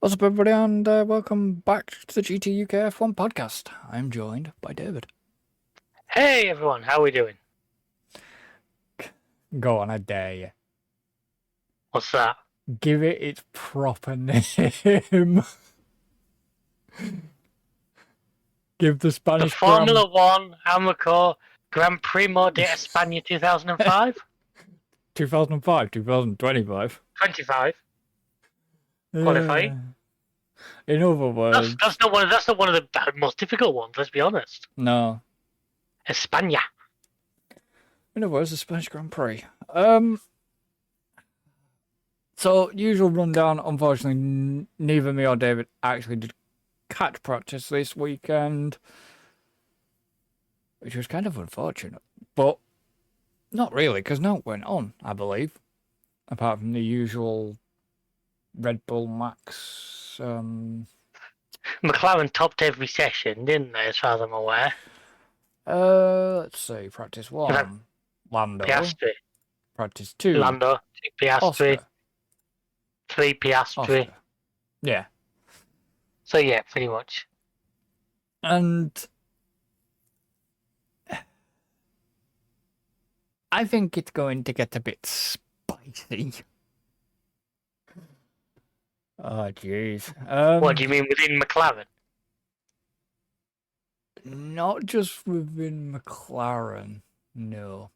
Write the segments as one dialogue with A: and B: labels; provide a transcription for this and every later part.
A: What's up, everybody, and welcome back to the GT UK F1 podcast. I'm joined by David.
B: Hey everyone, how are we doing?
A: Go on, I dare you.
B: What's that?
A: Give it its proper name. Give the
B: The
A: Spanish
B: Formula One Amoco Grand Primo de España 2005?
A: 2005, 2025.
B: 25. Qualify.
A: In other words,
B: That's not one of the most difficult ones, let's be honest.
A: no.
B: España.
A: In other words, the Spanish Grand Prix. So, usual rundown. Unfortunately, neither me or David actually did catch practice this weekend, which was kind of unfortunate, but not really, because no it went on, I believe, apart from the usual Red Bull Max.
B: McLaren topped every session, didn't they, as far as I'm aware?
A: Let's see, practice 1, Lando.
B: Piastri.
A: Practice 2,
B: Lando, 2 Piastri,
A: Oscar.
B: 3 Piastri.
A: Oscar. Yeah.
B: So yeah, pretty much.
A: And I think it's going to get a bit spicy. Oh, jeez.
B: What do you mean within McLaren?
A: Not just within McLaren, no.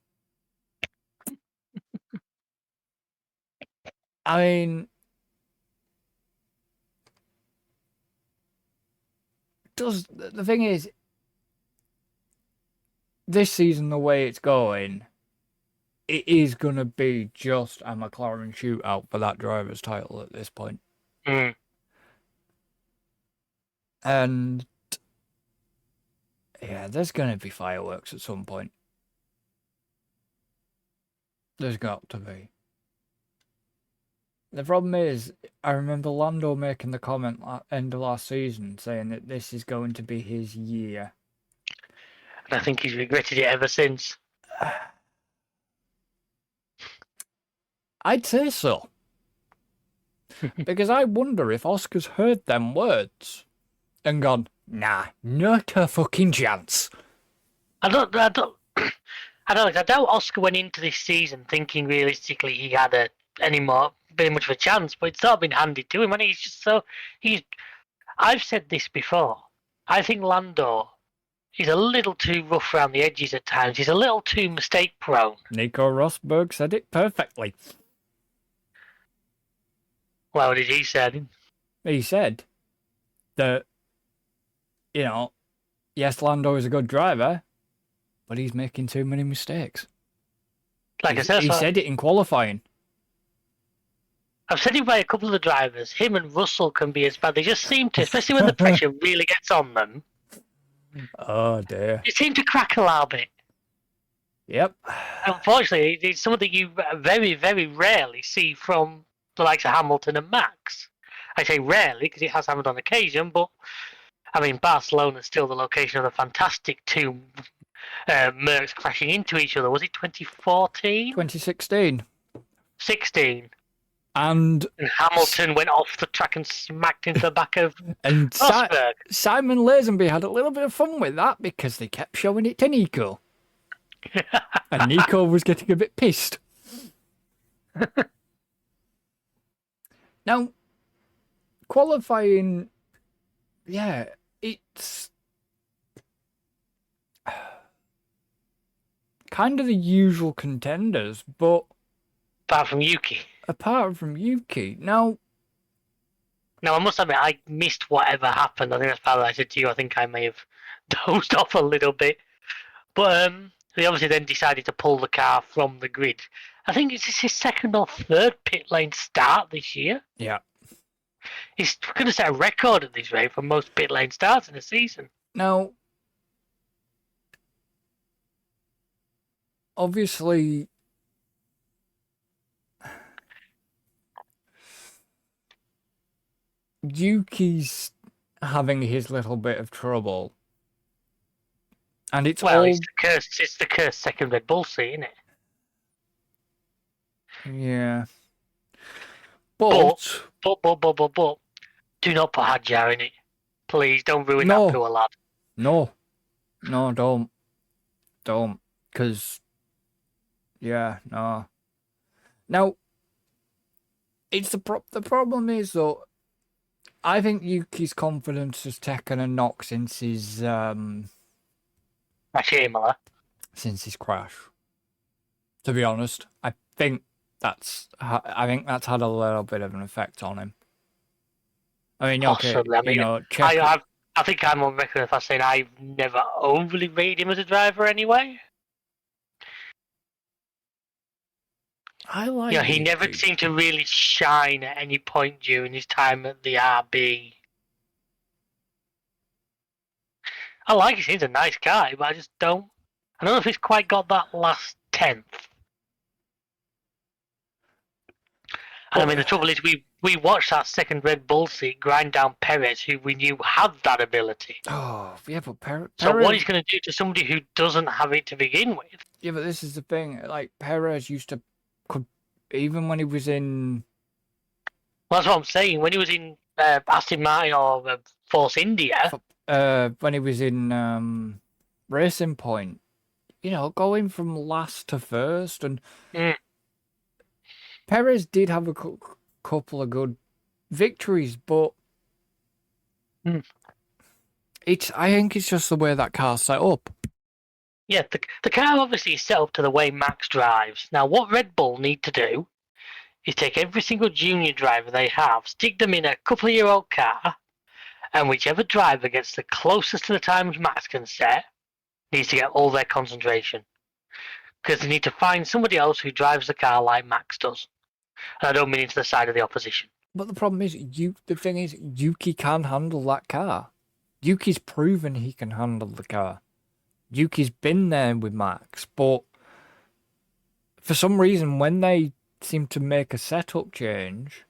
A: I mean, the thing is, this season, the way it's going, it is going to be just a McLaren shootout for that driver's title at this point.
B: Mm.
A: And yeah, there's going to be fireworks at some point. There's got to be. The problem is, I remember Lando making the comment at the end of last season saying that this is going to be his year.
B: And I think he's regretted it ever since.
A: I'd say so. Because I wonder if Oscar's heard them words and gone, nah, not a fucking chance.
B: I doubt Oscar went into this season thinking realistically he had very much of a chance, but it's not been handed to him, and I've said this before. I think Lando is a little too rough around the edges at times. He's a little too mistake prone.
A: Nico Rosberg said it perfectly.
B: Well, what did he say?
A: He said that, yes, Lando is a good driver, but he's making too many mistakes. He said it in qualifying.
B: I've said it by a couple of the drivers. Him and Russell can be as bad. They just seem to, especially when the pressure really gets on them.
A: Oh, dear.
B: They seem to crack a little bit.
A: Yep.
B: Unfortunately, it's something you very, very rarely see from the likes of Hamilton and Max. I say rarely because it has happened on occasion, but I mean, Barcelona is still the location of the fantastic two Mercs crashing into each other. Was it 2014?
A: 2016.
B: 16.
A: And
B: Hamilton went off the track and smacked into the back of
A: and
B: Rosberg.
A: Simon Lazenby had a little bit of fun with that because they kept showing it to Nico. And Nico was getting a bit pissed. Now, qualifying, yeah, it's kind of the usual contenders, but
B: Apart from Yuki.
A: Now,
B: I must admit, I missed whatever happened. I think that's part of what I said to you. I think I may have dozed off a little bit. But they obviously then decided to pull the car from the grid. I think it's his second or third pit lane start this year.
A: Yeah.
B: He's going to set a record at this rate for most pit lane starts in a season.
A: Now, obviously, Yuki's having his little bit of trouble. And it's
B: it's the cursed second Red Bull seat, isn't it?
A: Yeah.
B: But Do not put Hadjar in it. Please don't ruin that
A: No,
B: poor lad.
A: no, no, don't, because yeah, no. Now, it's the problem is though. I think Yuki's confidence has taken a knock since his crash. To be honest, I think that's had a little bit of an effect on him. I mean, okay,
B: Possibly. I
A: you
B: mean,
A: know, check.
B: I think I'm on record if I saying I've never overly rated him as a driver anyway.
A: I like
B: You know, he never
A: Yuki.
B: seemed to really shine at any point during his time at the RB. I like him, he's a nice guy, but I just don't. I don't know if he's quite got that last tenth. And I mean, the trouble is, we watched that second Red Bull seat grind down Perez, who we knew had that ability.
A: Oh, yeah, but
B: So what
A: Perez.
B: he's going to do to somebody who doesn't have it to begin with?
A: Yeah, but this is the thing. Like Perez used to, could even when he was in
B: Well, that's what I'm saying. When he was in Aston Martin or Force India,
A: when he was in Racing Point, you know, going from last to first, and Perez did have a couple of good victories, but I think it's just the way that car's set up.
B: yeah, the car obviously is set up to the way Max drives. Now, what Red Bull need to do is take every single junior driver they have, stick them in a couple-year-old car, and whichever driver gets the closest to the times Max can set needs to get all their concentration. Because they need to find somebody else who drives the car like Max does. And I don't mean into the side of the opposition.
A: But the problem is, the thing is, Yuki can handle that car. Yuki's proven he can handle the car. Yuki's been there with Max, but for some reason, when they seem to make a setup change,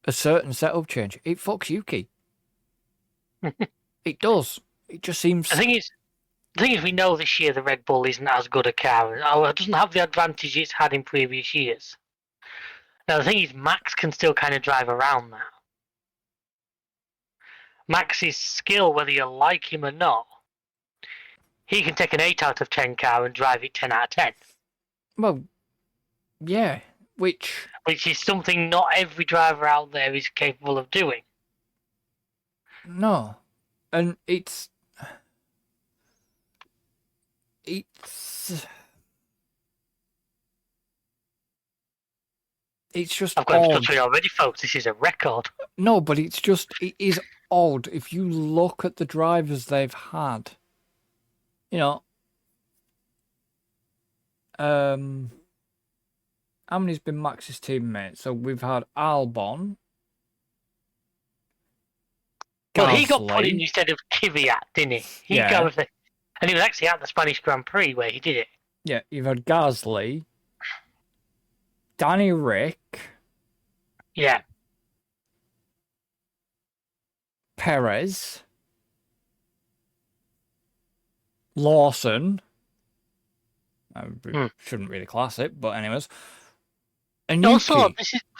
A: a certain setup change, it fucks Yuki. It does. It just seems.
B: The thing is, we know this year the Red Bull isn't as good a car. It doesn't have the advantage it's had in previous years. Now, the thing is, Max can still kind of drive around that. Max's skill, whether you like him or not, he can take an 8 out of 10 car and drive it 10 out of 10.
A: Well, yeah, which
B: is something not every driver out there is capable of doing.
A: No, and it's just
B: I've got him
A: odd.
B: stuttering already, folks. This is a record.
A: No, but it is odd if you look at the drivers they've had. You know, how many's been Max's teammate? So we've had Albon.
B: Well, he got put in instead of Kvyat, didn't he? And he was actually at the Spanish Grand Prix where he did it.
A: Yeah, you've had Gasly, Danny Rick.
B: Yeah.
A: Perez. Lawson. I shouldn't really class it, but anyways. And
B: also,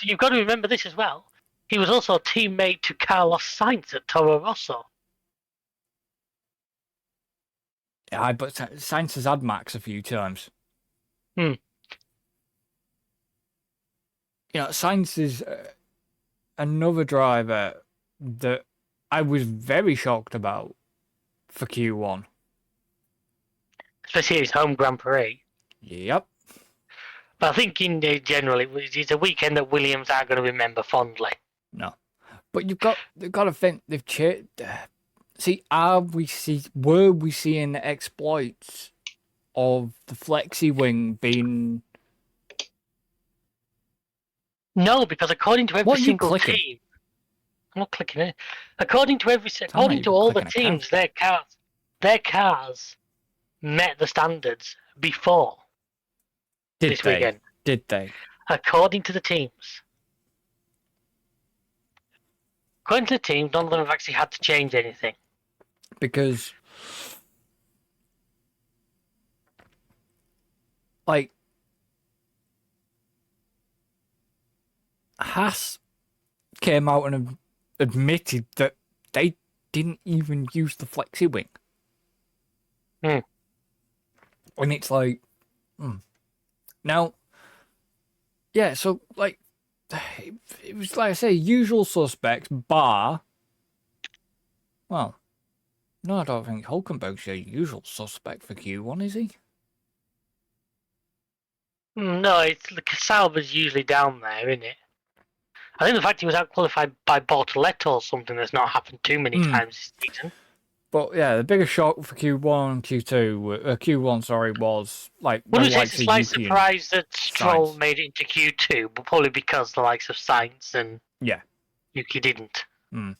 B: you've got to remember this as well. He was also a teammate to Carlos Sainz at Toro Rosso.
A: Yeah, but Sainz has had Max a few times. You know, Sainz is another driver that I was very shocked about for Q1.
B: Especially his home Grand Prix.
A: Yep.
B: But I think in general, it's a weekend that Williams aren't going to remember fondly.
A: No. But they've got to think they've changed. See, were we seeing exploits of the flexi wing being?
B: No, because according to every single team, I'm not clicking it. According to all the teams, their cars met the standards before this weekend.
A: Did they?
B: According to the teams. According to the teams, none of them have actually had to change anything.
A: Because, like, Haas came out admitted that they didn't even use the flexi wing.
B: Hmm.
A: And it's like, now, yeah, so like, it was like I say, usual suspects, bar. Well, no, I don't think Hulkenberg's your usual suspect for Q1, is he?
B: No, it's Sauber's usually down there, isn't it? I think the fact he was out qualified by Bortoletto or something that's not happened too many times this season.
A: But yeah, the biggest shock for Q1 and Q2, Q1, sorry, was like the
B: Wouldn't say
A: likes
B: it's a
A: of
B: slight
A: Yuki
B: surprise that Stroll
A: Sainz.
B: made it into Q2, but probably because the likes of Sainz and
A: Yeah.
B: Yuki didn't.
A: Mm.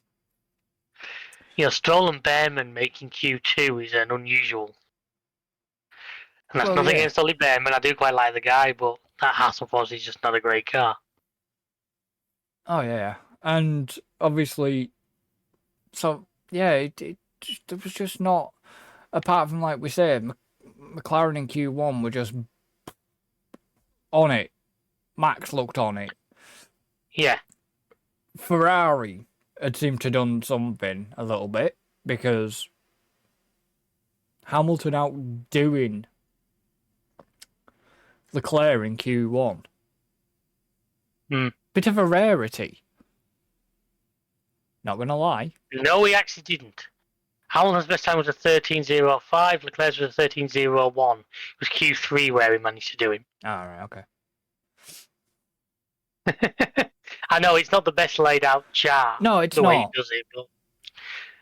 B: You know, Stroll and Behrman making Q2 is an unusual. And that's
A: Well,
B: nothing
A: yeah.
B: against Ollie Behrman. I do quite like the guy, but that Haas unfortunately is just not a great car.
A: Oh yeah, and obviously, so yeah, it was just not. Apart from like we said, McLaren in Q1 were just on it. Max looked on it.
B: Yeah.
A: Ferrari had seemed to have done something a little bit because Hamilton outdoing Leclerc in Q1. Bit of a rarity. Not gonna lie.
B: No, he actually didn't. Hamilton's best time was a 13.05. Leclerc's was a 13.01. It was Q3 where he managed to do him.
A: All right, okay.
B: I know it's not the best laid out chart.
A: No, it's
B: the way he
A: not.
B: does it, but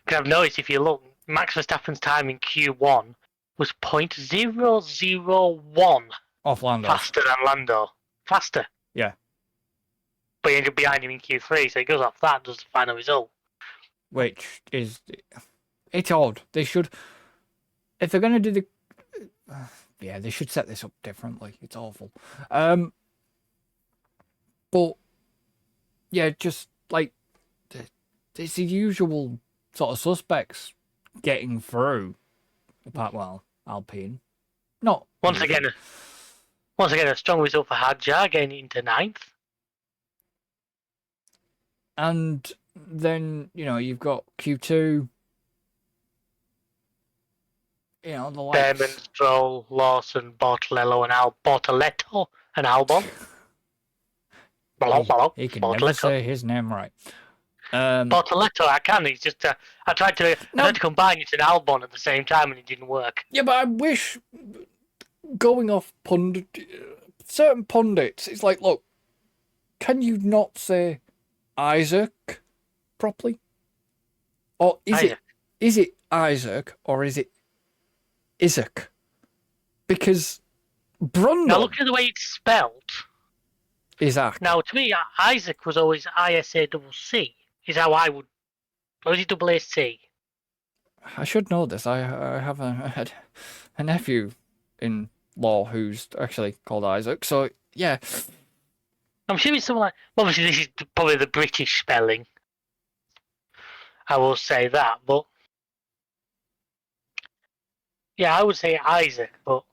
B: because I've noticed if you look, Max Verstappen's time in Q1 was 0.001
A: Off Lando.
B: faster than Lando. Faster.
A: Yeah.
B: But he ended up behind him in Q3, so he goes off that, does the final result.
A: Which is, it's odd. They should, if they're going to do the, yeah, they should set this up differently. It's awful. But yeah, just like it's the usual sort of suspects getting through. Apart, well, Alpine, not
B: Once again, a strong result for Hadjar getting into 9th.
A: And then you've got Q2. The likes.
B: Behrman, Stroll, Lawson, Bortoletto, and Albon.
A: He can never say his name right.
B: Bortoletto, I can. He's just. I tried to combine it and Albon at the same time, and it didn't work.
A: Yeah, but I wish going off certain pundits. It's like, look, can you not say Isaac properly, or is it Isaac or is it Isaac? Because Brundle.
B: Now look at the way it's spelled.
A: Isaac.
B: Now to me, Isaac was always ISACC. Is how I would. Or is it AAC?
A: I should know this. I have a nephew in law who's actually called Isaac. So yeah,
B: I'm sure it's something like. Obviously, this is probably the British spelling. I will say that, but yeah, I would say Isaac, but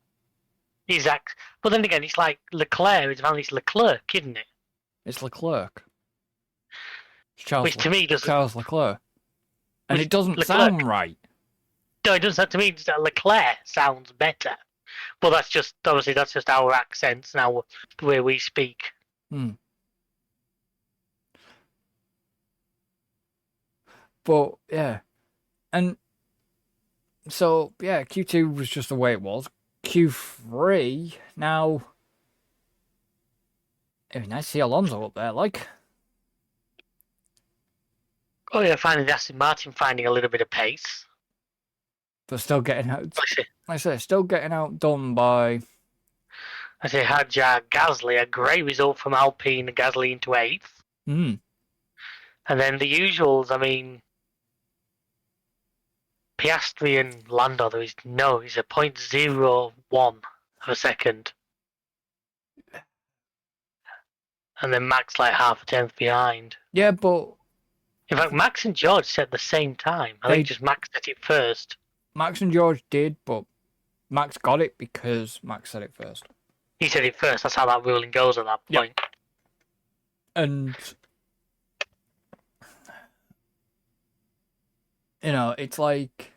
B: Isaac. But then again, it's like Leclerc. It's Leclerc, isn't it?
A: it's Leclerc.
B: Which to me doesn't.
A: Charles Leclerc, and it doesn't
B: Leclerc.
A: sound right.
B: No, it doesn't. To me, Leclerc sounds better. But that's just our accents now, the way we speak.
A: But yeah, and so yeah, Q2 was just the way it was. Q3 now. It'd be nice to see Alonso up there, like.
B: Oh yeah, finally Aston Martin finding a little bit of pace.
A: But still getting out. Like I say, still getting outdone by.
B: I say Hadjar Gasly, a great result from Alpine, Gasly into 8th. And then the usuals, I mean, Piastri and Lando, he's a 0.01 of a second. And then Max like half a tenth behind.
A: Yeah, but.
B: In fact, Max and George set the same time. I think just Max set it first.
A: Max and George did, but Max got it because Max said it first.
B: He said it first. That's how that ruling goes at that point.
A: And It's like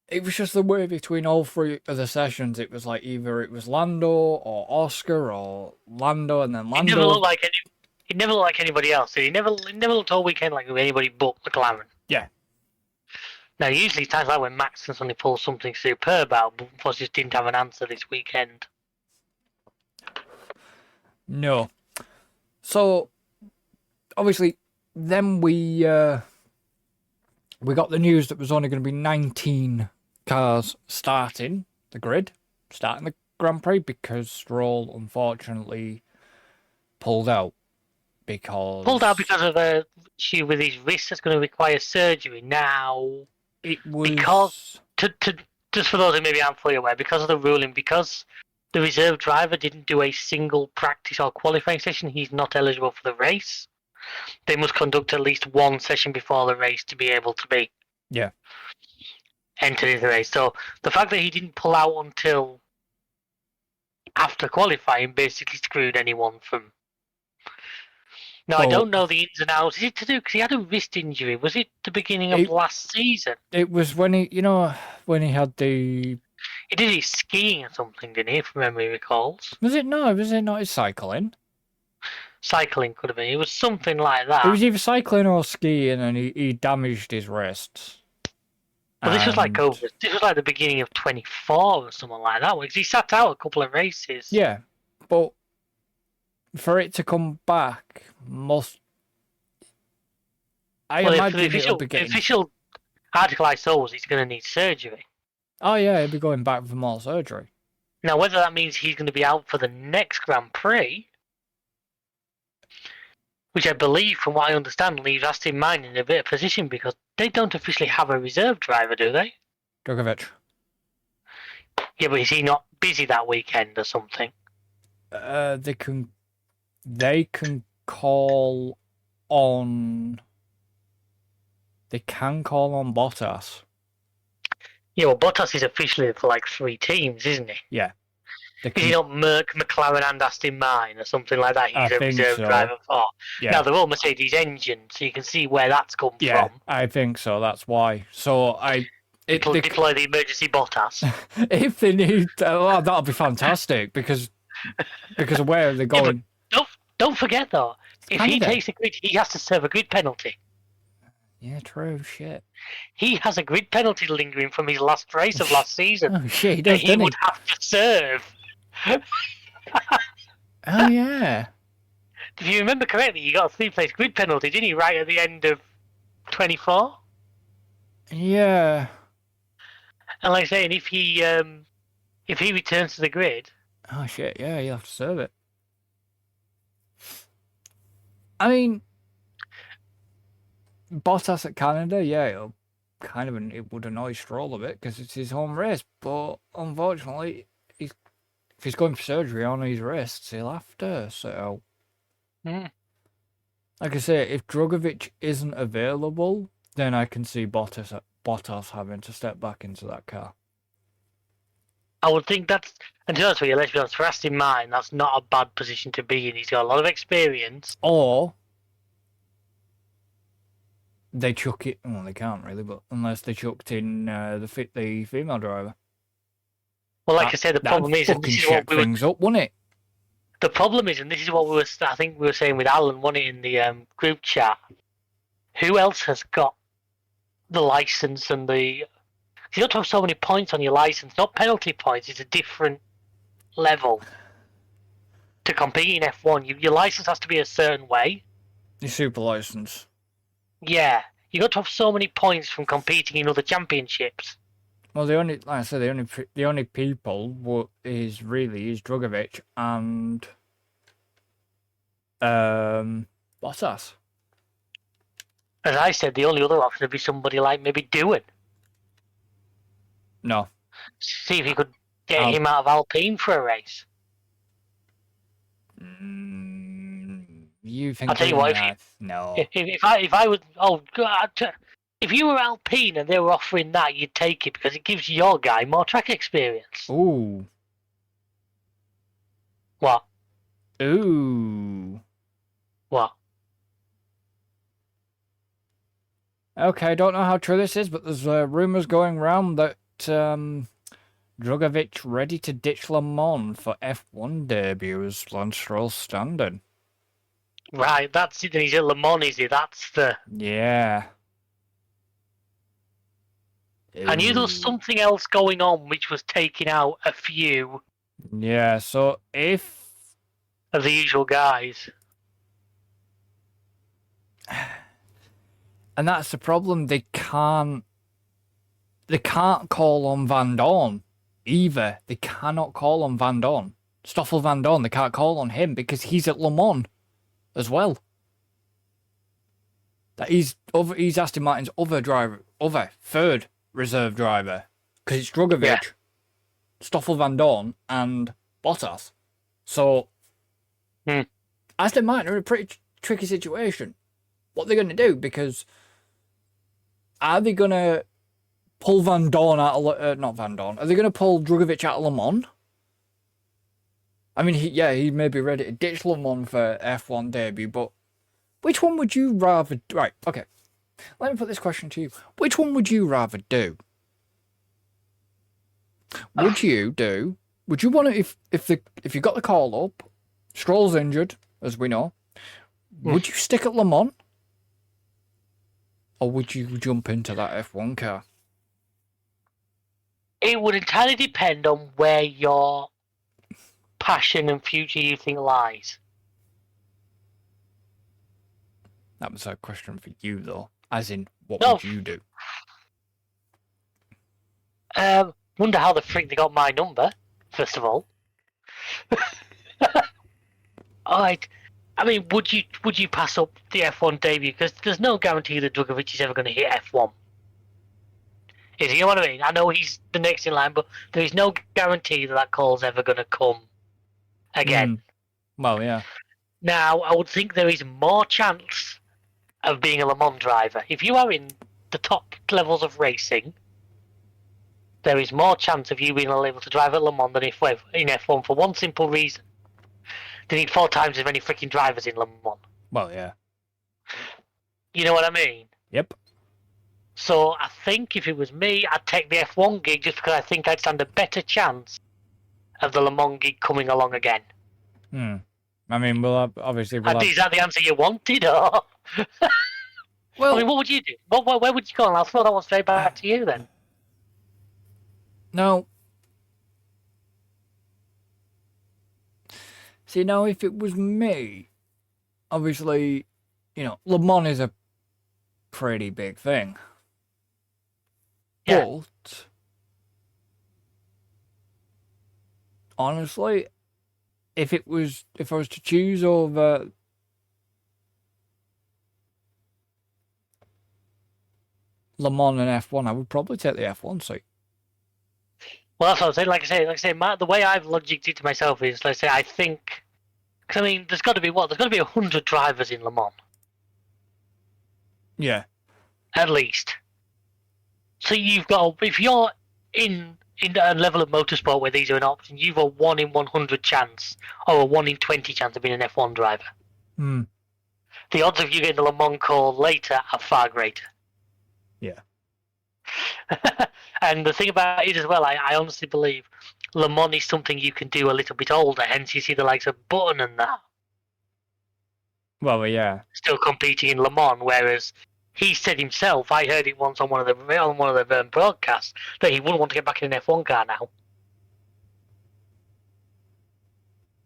A: it was just the way between all three of the sessions. It was like either it was Lando or Oscar or Lando and then
B: It never
A: Lando.
B: looked like any. It never looked like anybody else. It never looked all weekend like anybody but McLaren.
A: Yeah.
B: Now, usually times like when Max can suddenly pull something superb out, but of just didn't have an answer this weekend.
A: No. So obviously, then we got the news that there's only going to be 19 cars starting the grid, starting the Grand Prix because Stroll unfortunately pulled out
B: Pulled out because of a issue with his wrist that's going to require surgery. Now,
A: it was
B: because just for those who maybe aren't fully aware, because of the ruling, because the reserve driver didn't do a single practice or qualifying session, he's not eligible for the race. They must conduct at least one session before the race to be able to be entered into the race. So the fact that he didn't pull out until after qualifying basically screwed anyone from. Now, I don't know the ins and outs. Is it to do because he had a wrist injury? Was it the beginning of last season?
A: It was when when he had the.
B: He did his skiing or something, didn't he? If memory recalls.
A: Was it not his cycling?
B: Cycling could have been. It was something like that.
A: It was either cycling or skiing, and he damaged his wrists.
B: Well, this was like the beginning of 24 or something like that. Because he sat out a couple of races.
A: Yeah, but for it to come back imagine
B: the official article I saw was he's going to need surgery.
A: Oh yeah, he'll be going back for more surgery.
B: Now, whether that means he's going to be out for the next Grand Prix, which I believe, from what I understand, leaves Aston Martin in a bit of position because they don't officially have a reserve driver, do they?
A: Djokovic.
B: Yeah, but is he not busy that weekend or something?
A: They can call on. They can call on Bottas.
B: Yeah, well, Bottas is officially for like 3 teams, isn't he?
A: Yeah.
B: Is he not Merck, McLaren, and Aston Martin or something like that? He's a reserve driver for. Yeah. Now they're all Mercedes engines, so you can see where that's come from.
A: I think so. That's why. So
B: deploy the emergency Bottas.
A: If they need, that'll be fantastic because of where they're going.
B: Yeah, don't forget though, if he takes a grid, he has to serve a grid penalty.
A: Yeah, true. Shit.
B: He has a grid penalty lingering from his last race of last season.
A: Oh shit, he does.
B: He would have to serve.
A: Oh yeah.
B: If you remember correctly, he got a 3-place grid penalty, didn't he? Right at the end of 24.
A: Yeah.
B: And like I say, if he returns to the grid,
A: oh shit, yeah, he'll have to serve it. I mean, Bottas at Canada, yeah, it would annoy Stroll a bit because it's his home race, but unfortunately, if he's going for surgery on his wrists, he'll have to sit out.
B: Mm.
A: Like I say, if Djokovic isn't available, then I can see Bottas having to step back into that car.
B: I would think that's, and to be honest with you, let's be honest, for Aston Martin, that's not a bad position to be in. He's got a lot of experience.
A: Or they chuck it. Well, they can't really, but unless they chucked in the female driver.
B: Well, like I said, the problem is, and this is what
A: things up, wouldn't it?
B: The problem is, and this is what I think we were saying with Alan, wasn't it, in the group chat? Who else has got the license and the? You don't have so many points on your license, not penalty points. It's a different level to compete in F1. Your license has to be a certain way.
A: Your super license.
B: Yeah, you got to have so many points from competing in other championships.
A: Well, the only people is Drogovic and Bottas.
B: As I said, the only other option would be somebody like maybe Doohan.
A: No.
B: See if you could get him out of Alpine for a race.
A: You think?
B: I'll tell you what.
A: No.
B: If I was, if you were Alpine and they were offering that, you'd take it because it gives your guy more track experience.
A: Ooh.
B: What?
A: Ooh.
B: What?
A: Okay, don't know how true this is, but there's rumours going round that Drugovich ready to ditch Le Mans for F1 debut as Lance Stroll's standard.
B: Right, that's it. He's at Le Mans, is he? That's the.
A: Yeah.
B: I knew there was something else going on which was taking out a few
A: Yeah, so if...
B: of the usual guys.
A: And that's the problem, they can't call on Van Dorn either. They cannot call on Van Dorn. Stoffel Van Dorn, they can't call on him because he's at Le Mans as well. That he's Aston Martin's other third reserve driver, because it's Drugovich, Stoffel Van Dorn, and Bottas. So Aston Martin are in a pretty tricky situation. What are they going to do? Because are they going to pull Van Dorn out of not Van Dorn? Are they going to pull Drugovich out of Le Mans? I mean, he may be ready to ditch Le Mans for F1 debut, but which one would you rather... Right, okay. Let me put this question to you. Which one would you rather do? Would you want to, if you got the call up, Stroll's injured, as we know, would you stick at Le Mans? Or would you jump into that F1 car?
B: It would entirely depend on where your passion and future you think lies.
A: That was a question for you, though. As in, what
B: No.
A: would you do?
B: Wonder how the frick they got my number, first of all. Alright. I mean, would you pass up the F1 debut? Because there's no guarantee that Drugovich is ever going to hit F1. Is he? You know what I mean? I know he's the next in line, but there is no guarantee that call's ever going to come again.
A: Well, yeah.
B: Now, I would think there is more chance of being a Le Mans driver. If you are in the top levels of racing, there is more chance of you being able to drive at Le Mans than if in F1 for one simple reason. They need 4 times as many freaking drivers in Le Mans.
A: Well, yeah.
B: You know what I mean?
A: Yep.
B: So I think if it was me, I'd take the F1 gig just because I think I'd stand a better chance of the Le Mans gig coming along again.
A: I mean, is
B: that the answer you wanted, or?
A: Well,
B: I mean, what would you do? Where would you go? And I'll throw that one straight back to you then.
A: No. See, now if it was me, obviously, Le Mans is a pretty big thing.
B: Yeah.
A: But honestly, if I was to choose over Le Mans and F1, I would probably take the F1 seat.
B: Well, that's what I'm saying. Like I say, the way I've logicked it to myself is, let's say, I think, because I mean, there's got to be 100 drivers in Le Mans.
A: Yeah.
B: At least. So you've got, if you're in a level of motorsport where these are an option, you've a 1 in 100 chance or a 1 in 20 chance of being an F1 driver. The odds of you getting the Le Mans call later are far greater.
A: Yeah.
B: And the thing about it as well, I honestly believe Le Mans is something you can do a little bit older, hence you see the likes of Button and that.
A: Well, yeah.
B: Still competing in Le Mans, whereas he said himself, I heard it once on one of the broadcasts, that he wouldn't want to get back in an F1 car now.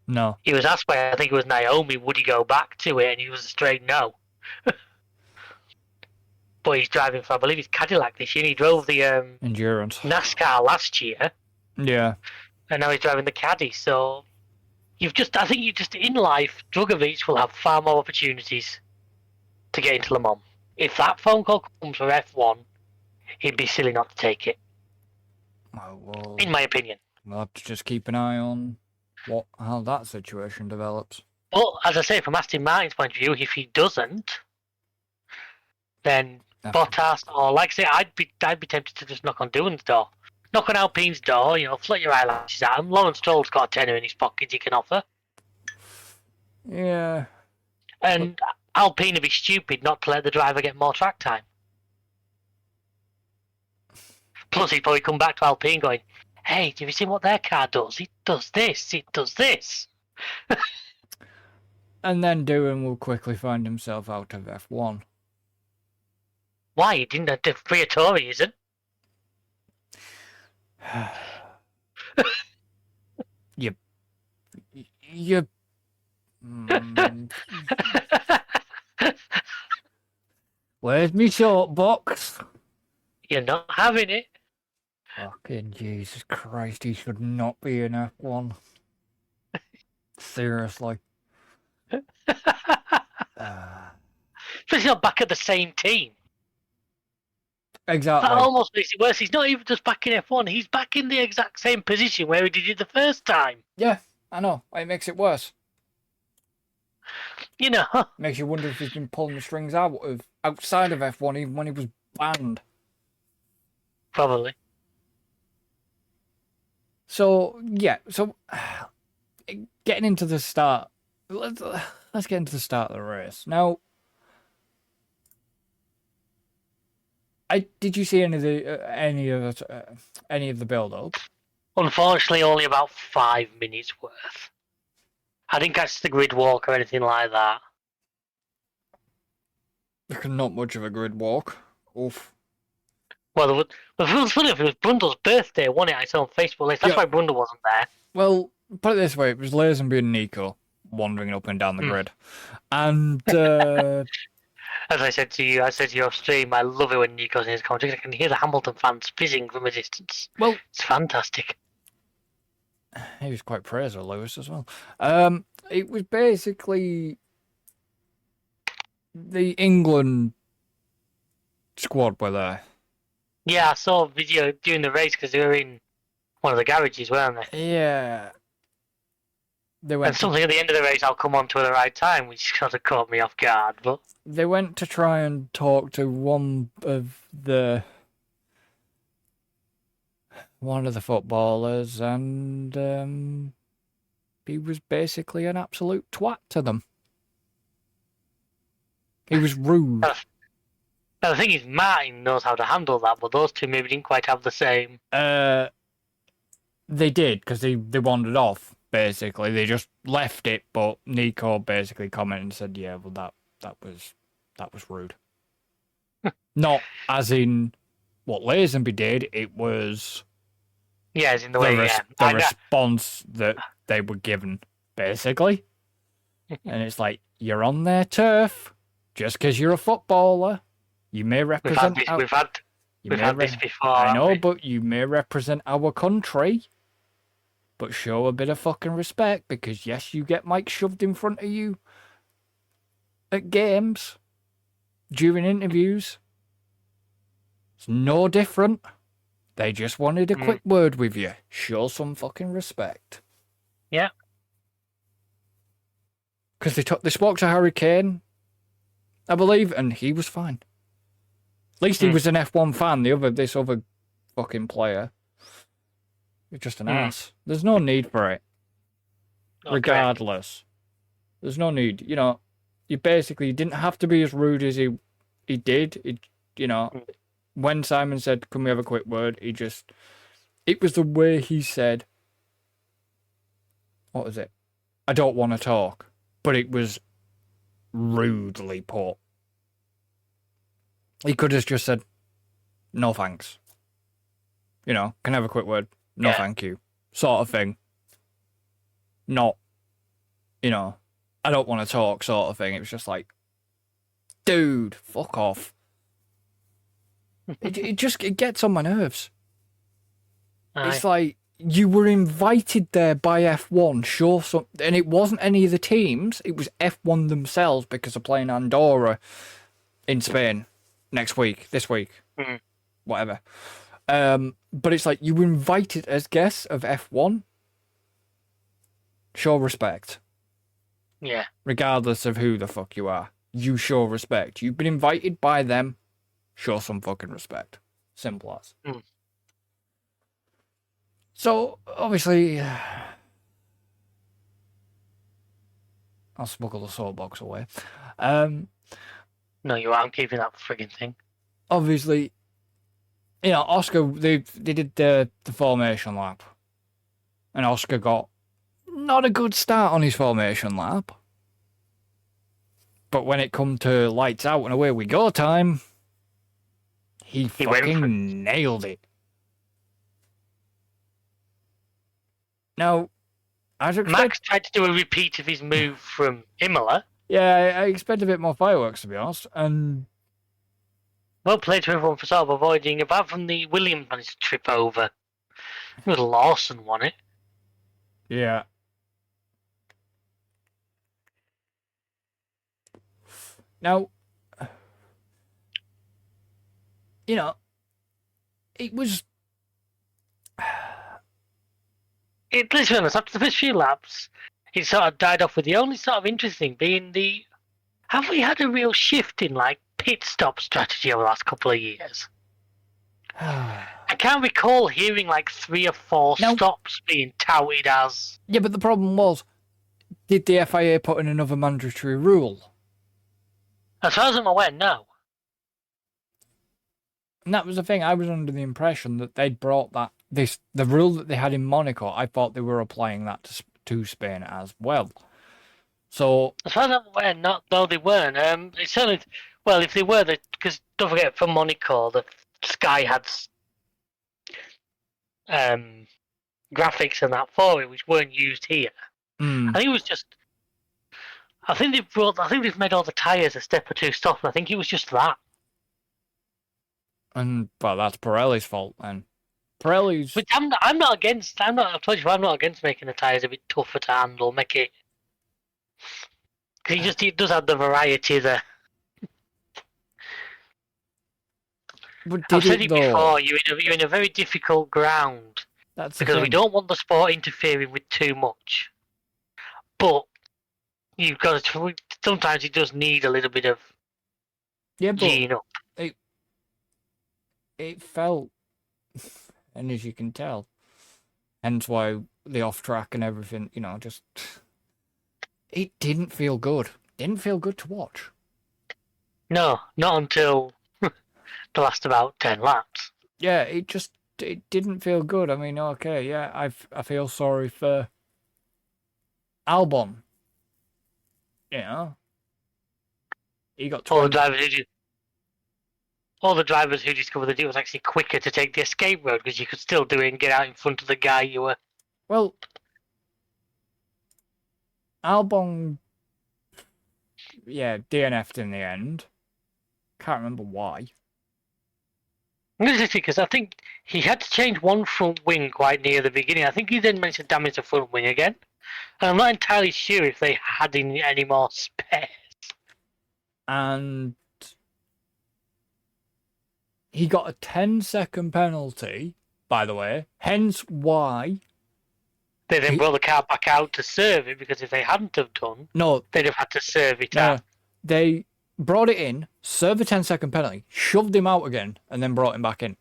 A: No.
B: He was asked by, I think it was Naomi, would he go back to it, and he was a straight no. But he's driving for, I believe it's Cadillac this year. He drove the
A: Endurance
B: NASCAR last year.
A: Yeah.
B: And now he's driving the Caddy. So I think in life, Drugovich will have far more opportunities to get into Le Mans. If that phone call comes for F1, he'd be silly not to take it.
A: Well,
B: in my opinion.
A: We'll have to just keep an eye on how that situation develops.
B: But as I say, from Aston Martin's point of view, if he doesn't, then Bottas, or like I say, I'd be tempted to just knock on Doohan's door. Knock on Alpine's door, flit your eyelashes at him. Lawrence Stroll's got a tenner in his pocket he can offer.
A: Yeah.
B: And Alpine would be stupid not to let the driver get more track time. Plus, he'd probably come back to Alpine going, "Hey, have you seen what their car does? It does this. It does this."
A: And then Doohan will quickly find himself out of F1.
B: Why? He didn't have to free a Tory, isn't?
A: You. Where's me short box?
B: You're not having it.
A: Fucking Jesus Christ, he should not be in F1. Seriously.
B: But he's not back at the same team.
A: Exactly.
B: That almost makes it worse. He's not even just back in F1. He's back in the exact same position where he did it the first time.
A: Yeah, I know. It makes it worse.
B: You know.
A: Makes you wonder if he's been pulling the strings outside of F1 even when he was banned.
B: Probably.
A: So, yeah. So, getting into the start. Let's get into the start of the race. Now, did you see any of the build-up?
B: Unfortunately, only about 5 minutes worth. I didn't catch the grid walk or anything like that.
A: Not much of a grid walk. Oof.
B: Well, it was funny. It was Brundle's birthday, wasn't it? I saw on Facebook. That's why Brundle wasn't there.
A: Well, put it this way: it was Lazenby and Nico wandering up and down the grid, and
B: as I said to you off stream, I love it when Nico's in his commentary. I can hear the Hamilton fans fizzing from a distance.
A: Well,
B: it's fantastic.
A: He was quite praised of Lewis as well. It was basically the England squad were there.
B: Yeah, I saw a video during the race because they were in one of the garages, weren't they?
A: Yeah. They went
B: and something at the end of the race I'll come on to at the right time, which sort of caught me off guard. But
A: they went to try and talk to one of the footballers, and he was basically an absolute twat to them. He was rude.
B: Now, the thing is, Martin knows how to handle that, but those two maybe didn't quite have the same.
A: They did, because they wandered off, basically. They just left it, but Nico basically commented and said, yeah, well, that was rude. Not as in what Lazenby did, it was...
B: Yeah, as in the way,
A: the response that they were given, basically. And it's like, you're on their turf, just because you're a footballer. You may represent...
B: We've had this before.
A: I know, but you may represent our country. But show a bit of fucking respect, because yes, you get mics shoved in front of you at games, during interviews. It's no different. They just wanted a quick word with you. Show some fucking respect.
B: Yeah.
A: Because they spoke to Harry Kane, I believe, and he was fine. At least he was an F1 fan. This other fucking player, he's just an ass. There's no need for it. Okay. Regardless, there's no need. You know, you didn't have to be as rude as he did. When Simon said, "Can we have a quick word?" it was the way he said, what was it? I don't want to talk, but it was rudely put. He could have just said, no thanks. Can I have a quick word? No, thank you. Sort of thing. Not, I don't want to talk sort of thing. It was just like, dude, fuck off. It gets on my nerves. Aye. It's like, you were invited there by F1, show some, and it wasn't any of the teams, it was F1 themselves because they're playing Andorra in Spain this week, whatever. But it's like, you were invited as guests of F1. Show respect.
B: Yeah.
A: Regardless of who the fuck you are, you show respect. You've been invited by them. Show some fucking respect. Simple as. So, obviously, I'll smuggle the soapbox away.
B: No, you aren't keeping that frigging thing.
A: Obviously, you know, Oscar, they did the formation lap. And Oscar got not a good start on his formation lap. But when it come to lights out and away we go time, he fucking nailed it. Now,
B: Max tried to do a repeat of his move from Imola.
A: Yeah, I expect a bit more fireworks, to be honest. And
B: well played to everyone for sort of avoiding, apart from the Williams managed to trip over. It was Lawson won it.
A: Yeah. Now, you know, it was.
B: Let's be honest, after the first few laps, it sort of died off with the only sort of interesting being the. Have we had a real shift in like pit stop strategy over the last couple of years? I can't recall hearing like 3 or 4 stops being touted as.
A: Yeah, but the problem was, did the FIA put in another mandatory rule?
B: As far as I'm aware, no.
A: And that was the thing. I was under the impression that they'd brought the rule that they had in Monaco. I thought they were applying that to Spain as well. So
B: as far as I'm aware, no, they weren't. It's certainly, well, if they were, because don't forget, for Monaco, the Sky had graphics and that for it, which weren't used here. I think it was just. I think they've made all the tyres a step or 2 stop, and I think it was just that.
A: And well, that's Pirelli's fault then. Pirelli's.
B: But I'm not against. I've told you, I'm not against making the tyres a bit tougher to handle. Make it. Because it does have the variety there.
A: But
B: I've said it before. You're in a very difficult ground.
A: That's
B: because we don't want the sport interfering with too much. But you've got to. Sometimes it does need a little bit of.
A: Yeah, but
B: Gene up.
A: It felt, and as you can tell, hence why the off track and everything, you know, just it didn't feel good. Didn't feel good to watch.
B: No, not until the last about 10 laps.
A: Yeah, it didn't feel good. I mean, okay, yeah, I feel sorry for Albon. You know, he got 20...
B: all the drivers who discovered that it was actually quicker to take the escape road because you could still do it and get out in front of the guy you were.
A: Well, Albon, yeah, DNF'd in the end. Can't remember why.
B: Because I think he had to change one front wing quite near the beginning. I think he then managed to damage the front wing again. And I'm not entirely sure if they had any more spares.
A: And he got a 10-second penalty, by the way. Hence why
B: they then brought the car back out to serve it, because if they hadn't have done, they'd have had to serve it out.
A: They brought it in, served a 10-second penalty, shoved him out again, and then brought him back in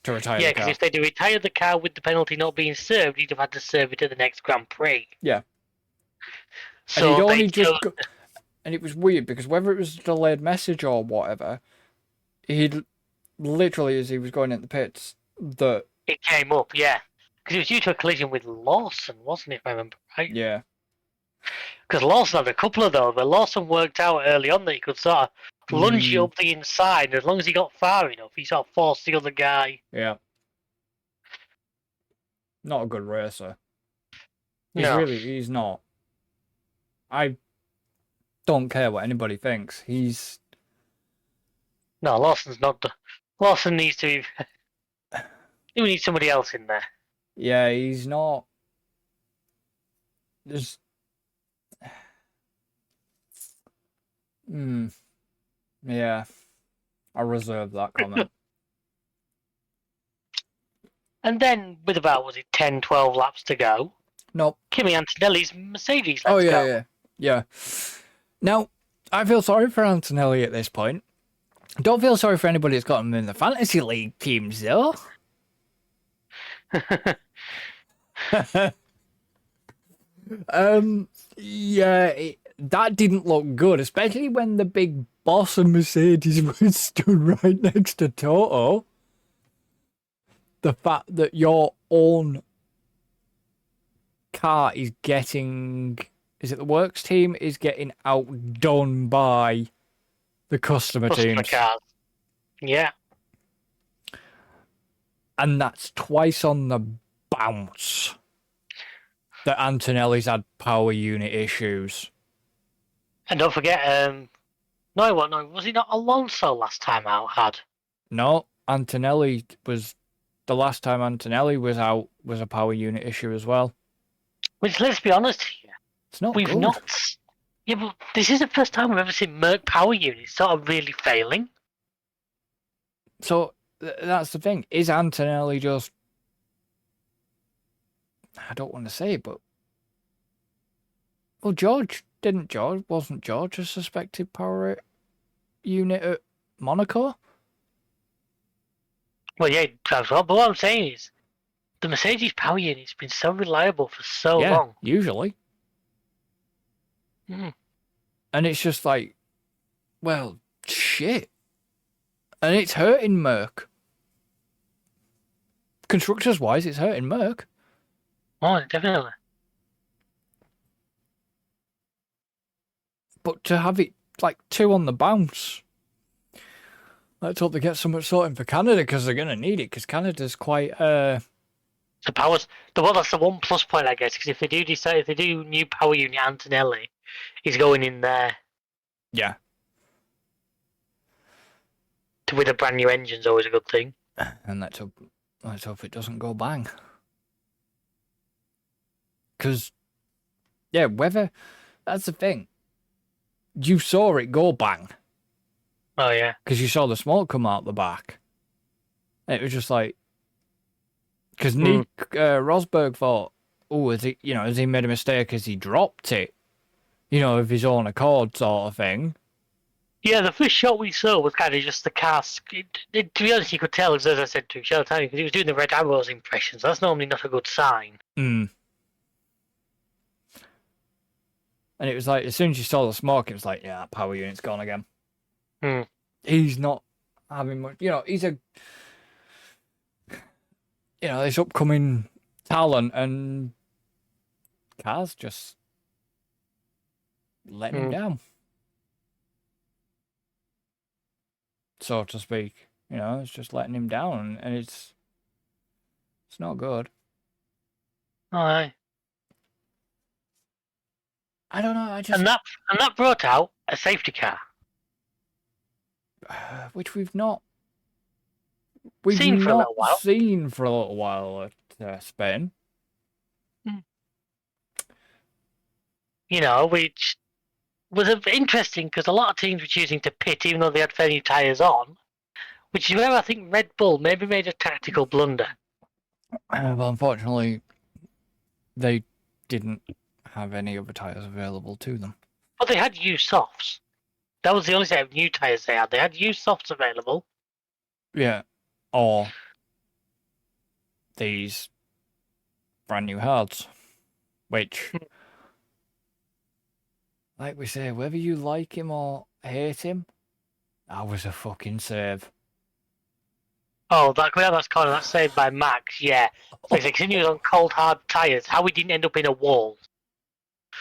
A: to retire the car.
B: Yeah, because if they'd retired the car with the penalty not being served, he'd have had to serve it at the next Grand Prix.
A: Yeah.
B: So
A: and it was weird, because whether it was a delayed message or whatever, he'd literally, as he was going into the pits,
B: it came up, yeah. Because it was due to a collision with Lawson, wasn't it, if I remember right?
A: Yeah.
B: Because Lawson had a couple of those, but Lawson worked out early on that he could sort of lunge it up the inside, and as long as he got far enough, he sort of forced the other guy.
A: Yeah. Not a good racer. He's not. I don't care what anybody thinks.
B: No, Lawson's not. Lawson needs to be. We need somebody else in there.
A: Yeah, he's not. There's. Yeah. I'll reserve that comment.
B: And then, with about, 10, 12 laps to go?
A: Nope.
B: Kimi Antonelli's Mercedes, let's go.
A: Yeah. Now, I feel sorry for Antonelli at this point. Don't feel sorry for anybody that's got him in the fantasy league teams, though. That didn't look good, especially when the big boss of Mercedes was stood right next to Toto. the fact that your own car is getting, is it the works team, is getting outdone by the customer
B: Customer
A: teams.
B: cars. Yeah.
A: And that's twice on the bounce that Antonelli's had power unit issues.
B: And don't forget, no, was it not Alonso last time out had?
A: No, Antonelli was, the last time Antonelli was out was a power unit issue as well.
B: Which, let's be honest here,
A: It's not
B: we've
A: good.
B: not. Yeah, but this is the first time we've ever seen Merc power units sort of really failing.
A: So that's the thing. Is Antonelli just, I don't want to say it, but well, wasn't George a suspected power unit at Monaco?
B: Well, yeah, perhaps well, but what I'm saying is, the Mercedes power unit's been so reliable for so long.
A: Usually.
B: Mm.
A: And it's just like, well, shit. And it's hurting Merc. Constructors wise, it's hurting Merc.
B: Oh, definitely.
A: But to have it like 2 on the bounce, let's hope they get so much sorting for Canada, because they're going to need it, because Canada's quite
B: The powers, that's the one plus point, I guess, because if they do new power unit Antonelli, he's going in there.
A: Yeah.
B: With a brand new engine's always a good thing.
A: And let's hope it doesn't go bang. Because, yeah, whether, that's the thing. You saw it go bang.
B: Oh, yeah.
A: Because you saw the smoke come out the back. It was just like, because Nick Rosberg thought, oh, has he made a mistake? Has he dropped it? Of his own accord, sort of thing.
B: Yeah, the first shot we saw was kind of just the car. To be honest, you could tell, as I said to Michelle Tiny, because he was doing the red arrows impressions. That's normally not a good sign.
A: Mm. And it was like, as soon as you saw the smoke, it was like, yeah, that power unit's gone again.
B: Mm.
A: He's not having much, he's a, this upcoming talent, and Car's just letting him down, so to speak. It's just letting him down, and it's not good.
B: All right.
A: I don't know.
B: And that brought out a safety car,
A: which we've not
B: seen for a little while.
A: Seen for a little while at Spain.
B: Which was interesting because a lot of teams were choosing to pit even though they had fairly tyres on, which is where I think Red Bull maybe made a tactical blunder.
A: Well, unfortunately, they didn't have any other tyres available to them.
B: But they had used softs. That was the only set of new tyres they had. They had used softs available.
A: Yeah. Or these brand new hards, which, like we say, whether you like him or hate him, that was a fucking save.
B: Oh, that's saved by Max, yeah. Like they continued on cold, hard tyres. How he didn't end up in a wall.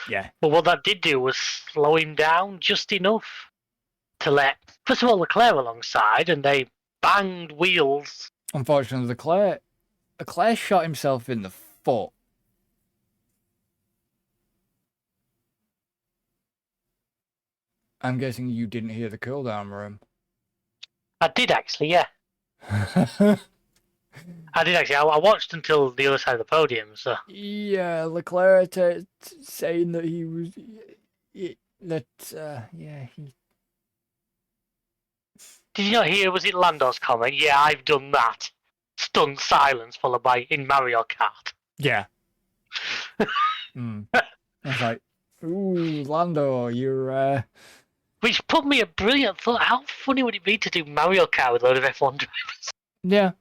A: Yeah.
B: But what that did do was slow him down just enough to let, first of all, Leclerc alongside, and they banged wheels.
A: Unfortunately, Leclerc shot himself in the foot. I'm guessing you didn't hear the cooldown room.
B: I did actually, yeah. I did actually. I watched until the other side of the podium. So
A: yeah, Leclerc saying that he was he.
B: Did you not hear? Was it Lando's comment? Yeah, I've done that. Stunned silence followed by in Mario Kart.
A: Yeah. I was like, ooh, Lando, you're.
B: Which put me a brilliant thought. How funny would it be to do Mario Kart with a load of F1 drivers?
A: Yeah.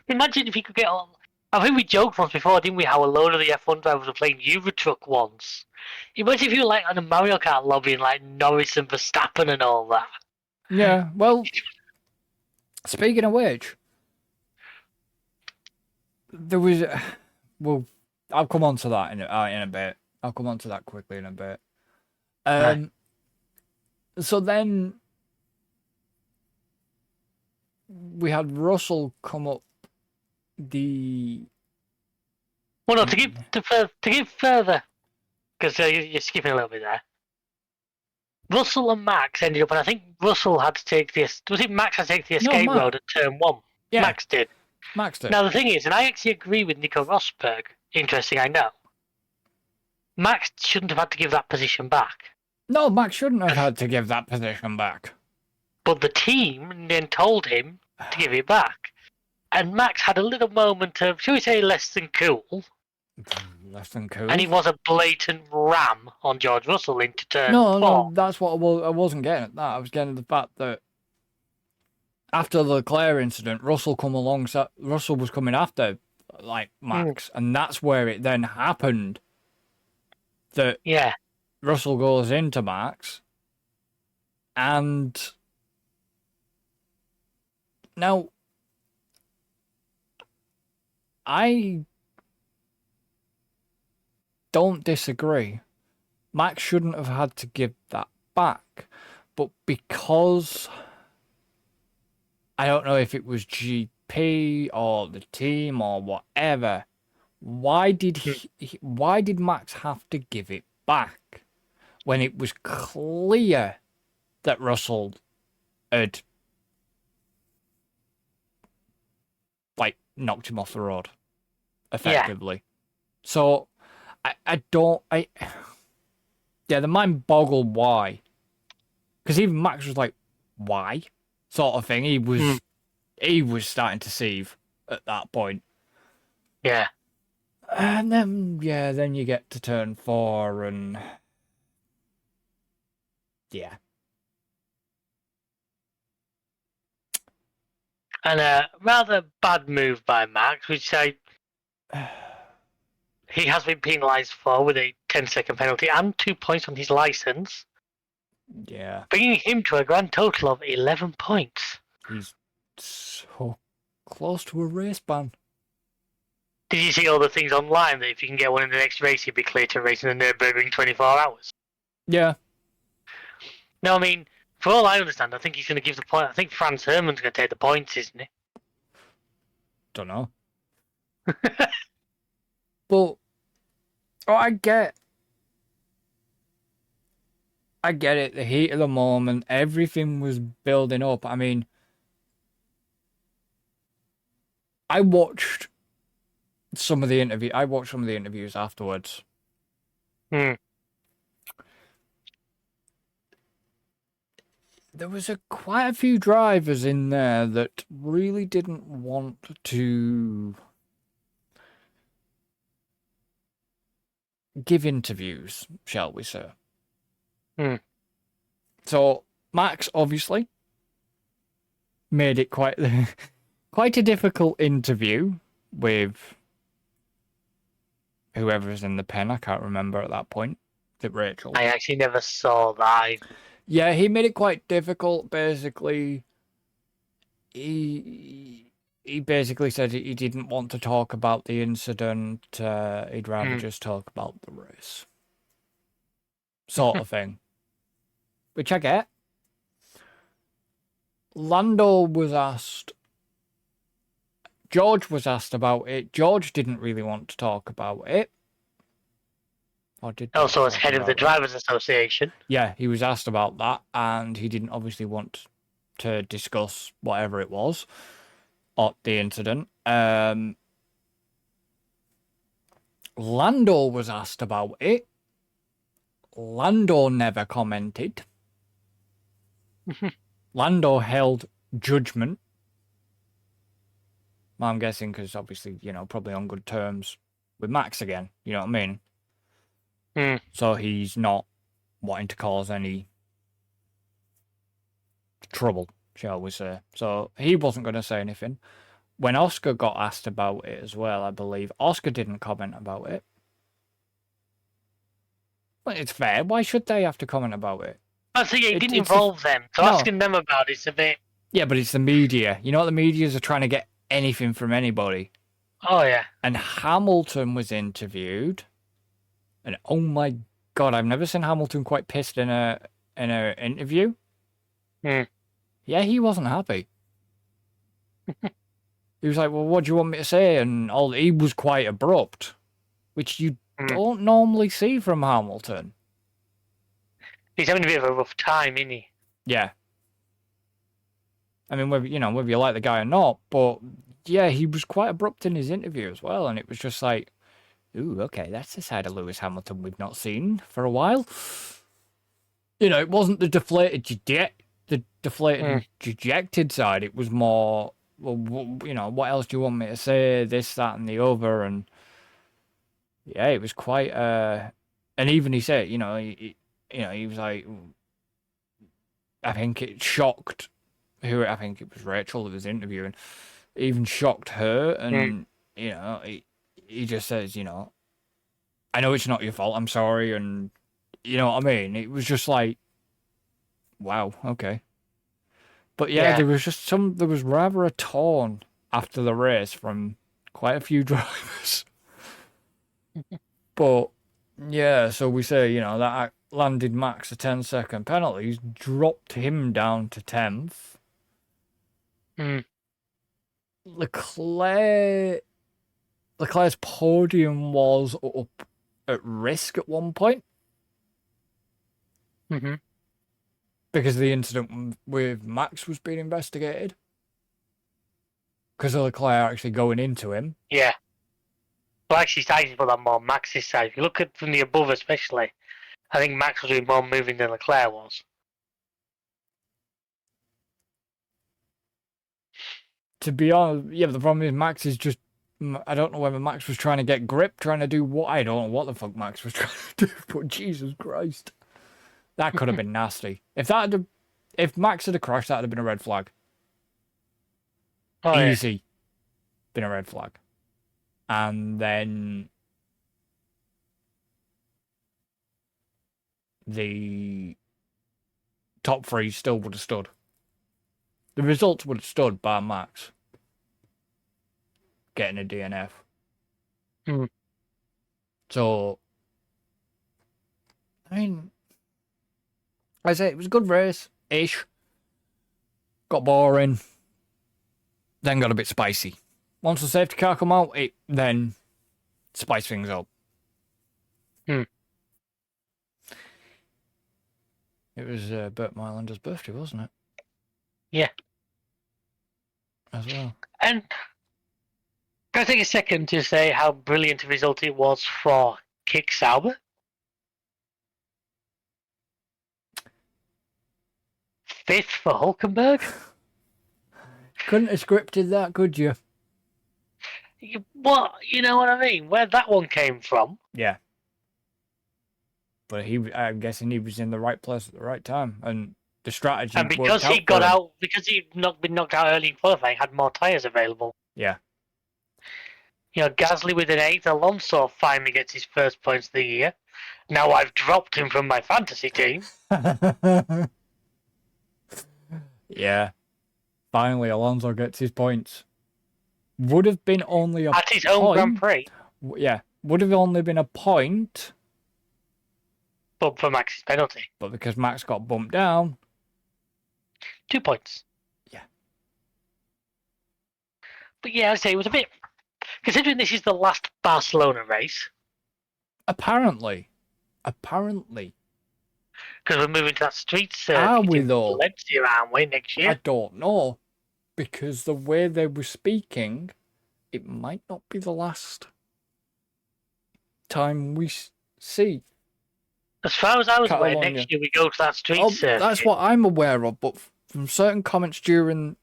B: Imagine if you could get on. I think we joked once before, didn't we? How a load of the F1 drivers were playing Euro Truck once. Imagine if you were like on a Mario Kart lobby and like Norris and Verstappen and all that.
A: Yeah. Well, speaking of which, there was, well, I'll come on to that in a bit. I'll come on to that quickly in a bit.
B: Right.
A: So then we had Russell come up the.
B: Well, no, to give further, because you're skipping a little bit there. Russell and Max ended up, and I think Russell had to take was it Max had to take the escape road at turn 1?
A: Yeah,
B: Max did.
A: Max did.
B: Now the thing is, and I actually agree with Nico Rosberg. Interesting, I know. Max shouldn't have had to give that position back.
A: No, Max shouldn't have had to give that position back.
B: But the team then told him to give it back. And Max had a little moment of, shall we say, less than cool.
A: Less than cool.
B: And he was a blatant ram on George Russell into turn 4.
A: No, that's what I wasn't getting at that. I was getting at the fact that after the Leclerc incident, Russell was coming after like Max, and that's where it then happened that Russell goes into Max, and now I don't disagree. Max shouldn't have had to give that back, but because I don't know if it was GP or the team or whatever, why did Max have to give it back when it was clear that Russell had like knocked him off the road effectively? Yeah. So the mind boggled why, because even Max was like, why, sort of thing. He was starting to seethe at that point.
B: Yeah.
A: And then you get to turn 4 and yeah.
B: And a rather bad move by Max, which he has been penalised for with a 10-second penalty and 2 points on his licence.
A: Yeah.
B: Bringing him to a grand total of 11 points.
A: He's so close to a race ban.
B: Did you see all the things online that if you can get one in the next race, you'd be clear to race in the Nürburgring 24 hours?
A: Yeah.
B: No, I mean, for all I understand, I think he's going to give the point. I think Franz Hermann's going to take the points, isn't he?
A: Don't know. But I get it. The heat of the moment, everything was building up. I mean, I watched some of the interviews afterwards. There was quite a few drivers in there that really didn't want to give interviews, shall we say. So Max obviously made it quite a difficult interview with whoever's in the pen. I can't remember at that point. Is it Rachel?
B: I actually never saw that.
A: Yeah, he made it quite difficult. Basically, he basically said he didn't want to talk about the incident. He'd rather just talk about the race, sort of thing. Which I get. Lando was asked. George was asked about it. George didn't really want to talk about it. Or did
B: also as head of the Drivers' Association.
A: Yeah, he was asked about that, and he didn't obviously want to discuss whatever it was, or the incident. Lando was asked about it. Lando never commented. Lando held judgment. I'm guessing because obviously, probably on good terms with Max again. You know what I mean? So he's not wanting to cause any trouble, shall we say. So he wasn't going to say anything. When Oscar got asked about it as well, I believe, Oscar didn't comment about it. Well, it's fair. Why should they have to comment about it?
B: I think it didn't involve them. So asking them about it's a bit...
A: Yeah, but it's the media. You know what the medias are trying to get anything from anybody.
B: Oh yeah.
A: And Hamilton was interviewed, and oh my God, I've never seen Hamilton quite pissed in a interview.
B: Hmm.
A: Yeah, he wasn't happy. He was like, "Well, what do you want me to say?" And all he was quite abrupt, which you
B: Hmm.
A: don't normally see from Hamilton.
B: He's having a bit of a rough time, isn't he?
A: Yeah, I mean, whether whether you like the guy or not, but yeah, he was quite abrupt in his interview as well, and it was just like, "Ooh, okay, that's the side of Lewis Hamilton we've not seen for a while." It wasn't the deflated
B: Hmm.
A: and dejected side. It was more, well, what else do you want me to say? This, that, and the other, and yeah, it was quite. And even he said, he was like, I think it shocked who I think it was Rachel that was interviewing, it even shocked her,
B: Hmm.
A: and he just says, I know it's not your fault. I'm sorry, and you know what I mean. It was just like, wow, okay. But yeah,
B: Yeah.
A: there was rather a tone after the race from quite a few drivers. But yeah, so we say, that landed Max a 10-second penalty. He's dropped him down to 10th.
B: Hmm.
A: Leclerc's podium was up at risk at one point
B: Hmm.
A: because the incident with Max was being investigated. Because of Leclerc actually going into him.
B: Yeah. Well, actually, it's actually put that more Max's side. If you look at from the above, especially, I think Max was doing more moving than Leclerc was.
A: To be honest, yeah, but the problem is Max is just. I don't know whether Max was trying to get grip, trying to do what. I don't know what the fuck Max was trying to do, but Jesus Christ. That could have been nasty. If Max had crashed, that would have been a red flag.
B: Oh yeah.
A: Easy. Been a red flag. And then the top three still would have stood. The results would have stood by Max getting a DNF.
B: Hmm.
A: So, I mean, I say it was a good race ish. Got boring, then got a bit spicy. Once the safety car come out, it then spiced things up.
B: Hmm.
A: It was Burt Mylander's birthday, wasn't it?
B: Yeah.
A: As well.
B: And can I take a second to say how brilliant a result it was for Kick Sauber? Fifth for Hulkenberg?
A: Couldn't have scripted that, could you?
B: What? You know what I mean? Where that one came from?
A: Yeah. But I'm guessing he was in the right place at the right time, and the strategy
B: And
A: worked
B: because he
A: out
B: got
A: for him.
B: out, because he'd not been knocked out early in qualifying, had more tyres available.
A: Yeah.
B: Gasly with an 8th, Alonso finally gets his first points of the year. Now I've dropped him from my fantasy team.
A: Yeah. Finally, Alonso gets his points. Would have been only a
B: At his own Grand
A: point.
B: Prix.
A: Yeah. Would have only been a point.
B: But for Max's penalty.
A: But because Max got bumped down.
B: 2 points.
A: Yeah.
B: But yeah, I'd say it was a bit. Considering this is the last Barcelona race.
A: Apparently.
B: Because we're moving to that street
A: Are
B: circuit
A: we
B: in
A: though?
B: Valencia, aren't we, next year?
A: I don't know. Because the way they were speaking, it might not be the last time we see.
B: As far as I was aware,
A: Catalonia.
B: next year we go to that street circuit.
A: That's what I'm aware of, but from certain comments during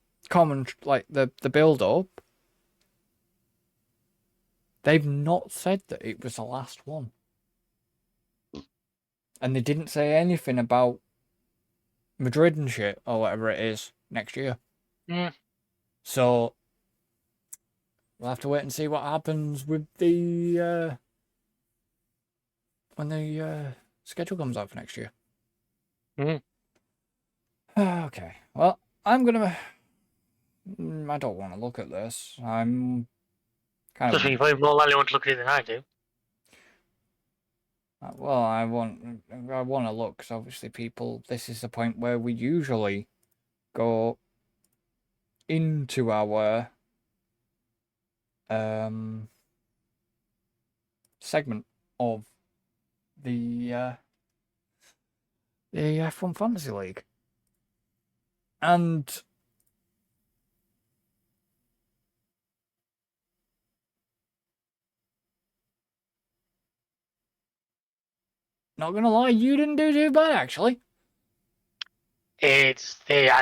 A: like the build up, they've not said that it was the last one. And they didn't say anything about Madrid and shit or whatever it is next year.
B: Mm.
A: So we'll have to wait and see what happens with the when the schedule comes out for next year.
B: Mm.
A: Okay. Well, I don't want to look at this. I'm Kind
B: Just
A: of.
B: mean you probably more likely want to look at it than I do.
A: Well, I want to look, because obviously people. This is the point where we usually go into our segment of the F1 Fantasy League, and not gonna lie, you didn't do too bad actually.
B: I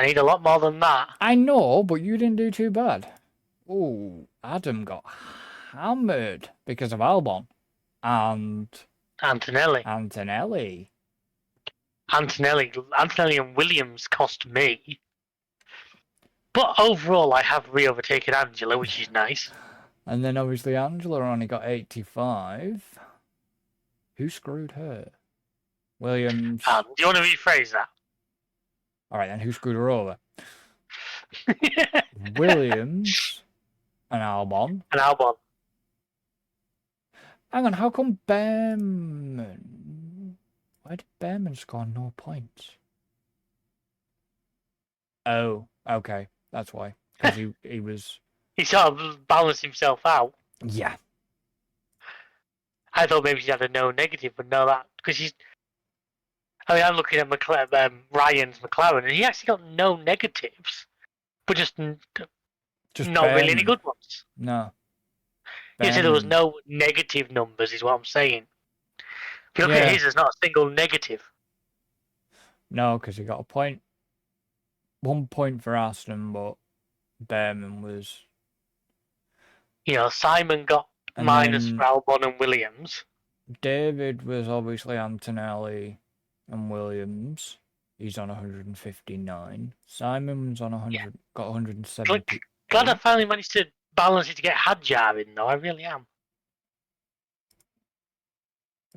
B: need a lot more than that.
A: I know, but you didn't do too bad. Oh, Adam got hammered because of Albon and
B: Antonelli.
A: Antonelli.
B: Antonelli and Williams cost me. But overall, I have re-overtaken Angela, which is nice.
A: And then obviously Angela only got 85. Who screwed her? Williams.
B: Do you want to rephrase that?
A: All right, then who screwed her over? Williams and Albon.
B: And Albon.
A: Hang on, how come Behrman? Why did Behrman score no points? Oh, okay, that's why. Because he was.
B: He sort of balanced himself out.
A: Yeah.
B: I thought maybe he had a no negative, but no, that because he's. I mean, I'm looking at Ryan's McLaren, and he actually got no negatives, but just not
A: Behrman.
B: really any good ones.
A: No.
B: You said there was no negative numbers, is what I'm saying. If you look at his, there's not a single negative.
A: No, because he got a point. 1 point for Aston, but Behrman was.
B: Simon got minus for Albon and Williams.
A: David was obviously Antonelli and Williams. He's on 159. Simon's on 100. Got 170.
B: Glad I finally managed to balance it to get Hadjar in, though. I really am.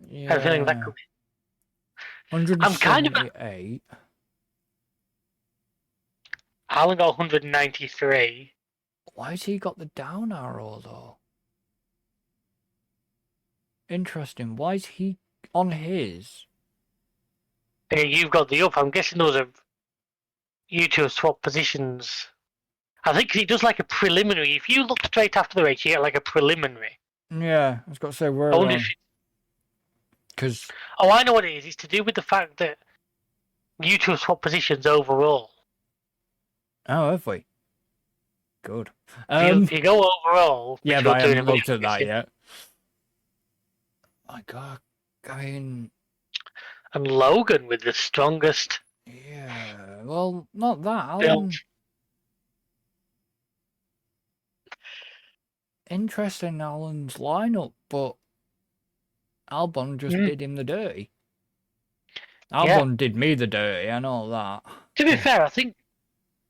A: Yeah.
B: I have a feeling that could be.
A: 178.
B: Alan got 193.
A: Why has he got the down arrow, though? Interesting. Why is he on his?
B: Yeah, you've got the up. I'm guessing those are you two have swapped positions. I think it does like a preliminary. If you look straight after the race, you get like a preliminary.
A: Yeah, I was got to say where. Because
B: I know what it is. It's to do with the fact that you two have swapped positions overall.
A: Oh, have we? Good.
B: If you go overall,
A: yeah, but I haven't looked at that yet. My God, I mean.
B: And Logan with the strongest.
A: Yeah, well, not that. Alan. Interesting, Alan's lineup, but Albon just did him the dirty. Albon did me the dirty. I know that.
B: To be fair, I think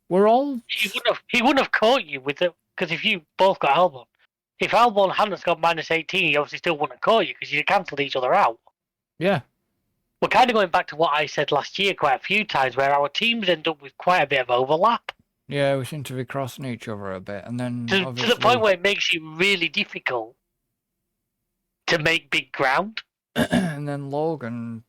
A: we're all.
B: He wouldn't have caught you with it because if you both got Albon, if Albon hadn't got minus 18, he obviously still wouldn't have caught you because you cancelled each other out.
A: Yeah.
B: We're kind of going back to what I said last year quite a few times, where our teams end up with quite a bit of overlap.
A: Yeah, we seem to be crossing each other a bit, and then
B: to the point where it makes it really difficult to make big ground.
A: And then Logan.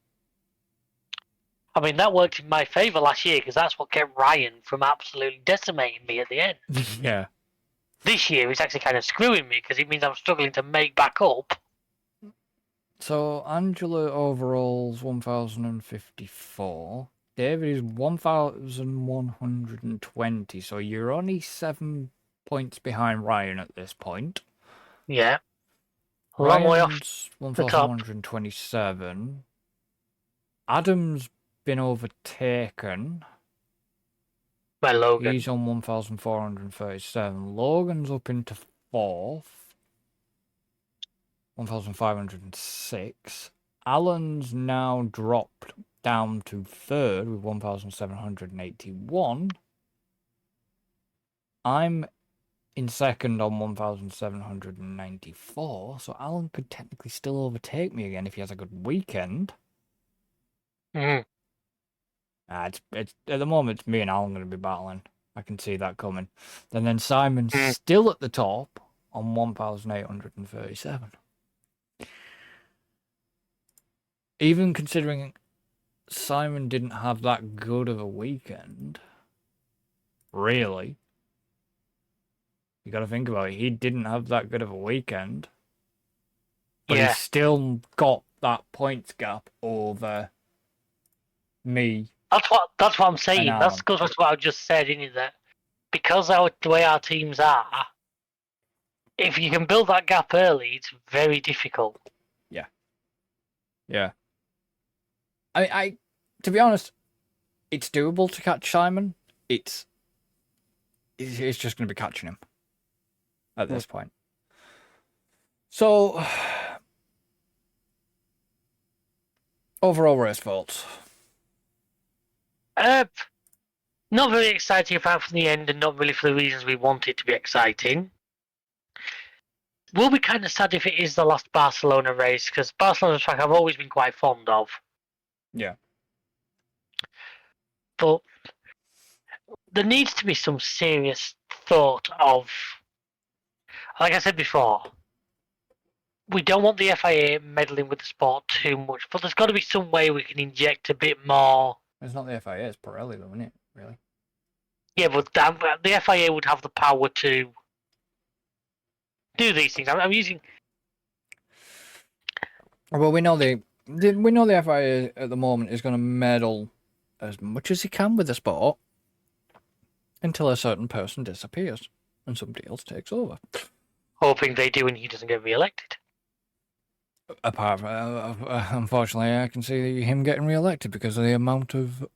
B: I mean, that worked in my favour last year because that's what kept Ryan from absolutely decimating me at the end.
A: Yeah.
B: This year, it's actually kind of screwing me because it means I'm struggling to make back up.
A: So, Angela overall's 1,054. David is 1,120. So, you're only 7 points behind Ryan at this point.
B: Yeah. A long way off.
A: 1,127. Adam's been overtaken.
B: By Logan.
A: He's on 1,437. Logan's up into 4th. 1,506. Alan's now dropped down to 3rd with 1,781. I'm in 2nd on 1,794. So Alan could technically still overtake me again if he has a good weekend.
B: Mm-hmm.
A: It's at the moment, it's me and Alan going to be battling. I can see that coming. And then Simon's still at the top on 1,837. Even considering Simon didn't have that good of a weekend, really. You got to think about it. He didn't have that good of a weekend, but he still got that points gap over me.
B: That's what I'm saying. That goes back to what I just said, isn't it? That because the way our teams are, if you can build that gap early, it's very difficult.
A: Yeah. I to be honest, it's doable to catch Simon. It's just going to be catching him at this point. So, overall race thoughts.
B: Not very exciting apart from the end, and not really for the reasons we want it to be exciting. Will be kind of sad if it is the last Barcelona race, because Barcelona's track I've always been quite fond of.
A: Yeah.
B: But there needs to be some serious thought of, like I said before, we don't want the FIA meddling with the sport too much, but there's got to be some way we can inject a bit more.
A: It's not the FIA, it's Pirelli, though, isn't it? Really?
B: Yeah, but the FIA would have the power to do these things. I'm using.
A: Well, we know the FIA at the moment is going to meddle as much as he can with the sport until a certain person disappears and somebody else takes over.
B: Hoping they do and he doesn't get re-elected.
A: Apart from, unfortunately, I can see him getting re-elected because of the amount of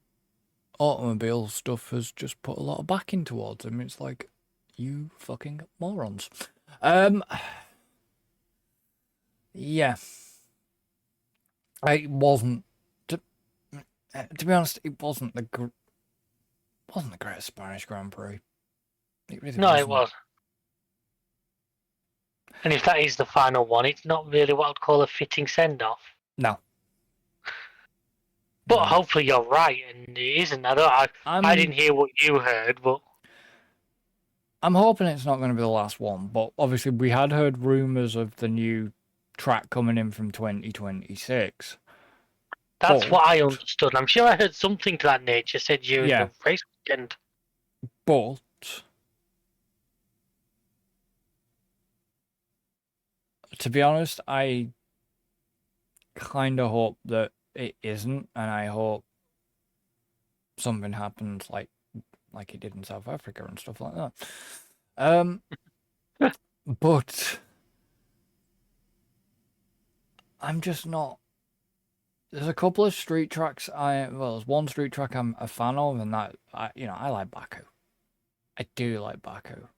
A: automobile stuff has just put a lot of backing towards him. It's like, you fucking morons. Yeah. It wasn't, to be honest, it wasn't the greatest Spanish Grand Prix. It really wasn't.
B: It was. And if that is the final one, it's not really what I'd call a fitting send-off.
A: No.
B: But hopefully you're right, and it isn't. I didn't hear what you heard, but
A: I'm hoping it's not going to be the last one. But obviously, we had heard rumours of the new track coming in from 2026.
B: That's what I understood. I'm sure I heard something to that nature said during the race weekend.
A: But to be honest, I kind of hope that it isn't, and I hope something happens like it did in South Africa and stuff like that. But I'm just not. There's a couple of street tracks. There's one street track I'm a fan of, and that I like Baku. I do like Baku.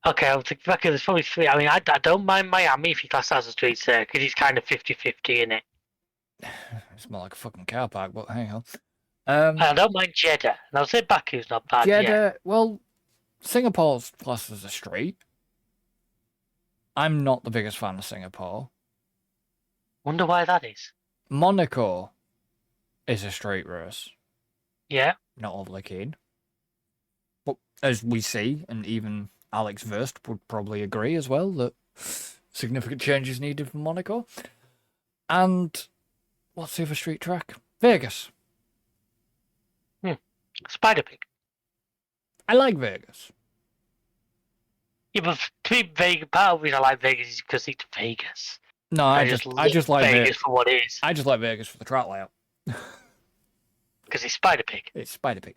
B: Okay, I'll take Baku. There's probably three. I mean, I don't mind Miami if you class that as a street circuit. It's kind of 50-50 in it.
A: It's more like a fucking car park, but hang on.
B: I don't mind Jeddah, and I'll say Baku's not bad.
A: Jeddah, well, Singapore's classed as a street. I'm not the biggest fan of Singapore.
B: Wonder why that is.
A: Monaco is a straight race.
B: Yeah.
A: Not overly keen. But as we see, and even Alex Verst would probably agree as well, that significant changes needed for Monaco. And what's the other street track? Vegas.
B: Spider Pig.
A: I like Vegas.
B: Yeah, but to me, Vegas, part of the reason I like Vegas is because it's Vegas.
A: No, I just like Vegas
B: for what it is.
A: I just like Vegas for the track layout.
B: Because it's Spider Pig.
A: It's Spider Pig.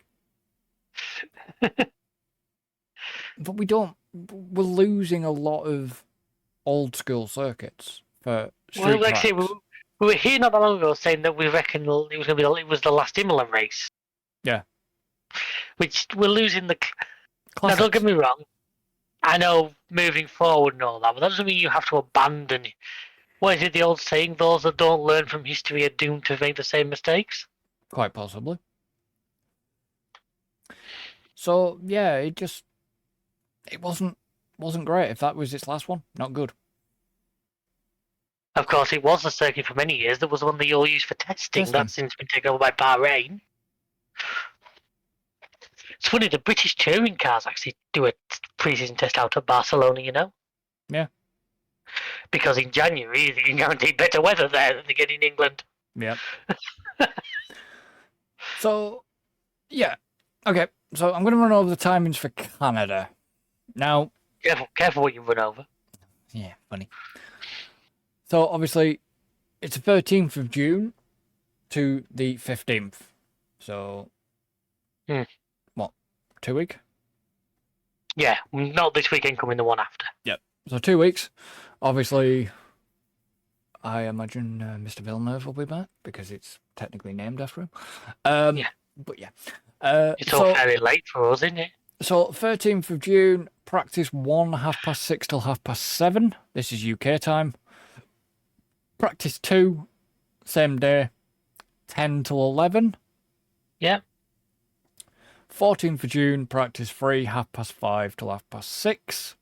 A: But we're losing a lot of old school circuits for street tracks.
B: We were here not that long ago saying that we reckon it was the last Imola race.
A: Yeah.
B: Which we're losing the.
A: Classics.
B: Now, don't get me wrong. I know moving forward and all that, but that doesn't mean you have to abandon. What is it, the old saying? Those that don't learn from history are doomed to make the same mistakes.
A: Quite possibly. So yeah, it wasn't great. If that was its last one, not good.
B: Of course, it was a circuit for many years. That was the one that you all used for testing. That's since been taken over by Bahrain. It's funny, the British touring cars actually do a pre-season test out at Barcelona, you know?
A: Yeah.
B: Because in January, you can guarantee better weather there than they get in England.
A: Yep. So, yeah. Okay, so I'm going to run over the timings for Canada. Now...
B: Careful what you run over.
A: Yeah, funny. So, obviously, it's the 13th of June to the 15th. So, what, 2 weeks?
B: Yeah, not this weekend coming, the one after.
A: Yep. So 2 weeks. Obviously, I imagine Mr. Villeneuve will be back because it's technically named after him.
B: Yeah.
A: But yeah.
B: It's all fairly late for us, isn't it?
A: So 13th of June, practice 1, 6:30 till 7:30. This is UK time. Practice 2, same day, 10 till 11.
B: Yeah.
A: 14th of June, practice 3, 5:30 till 6:30.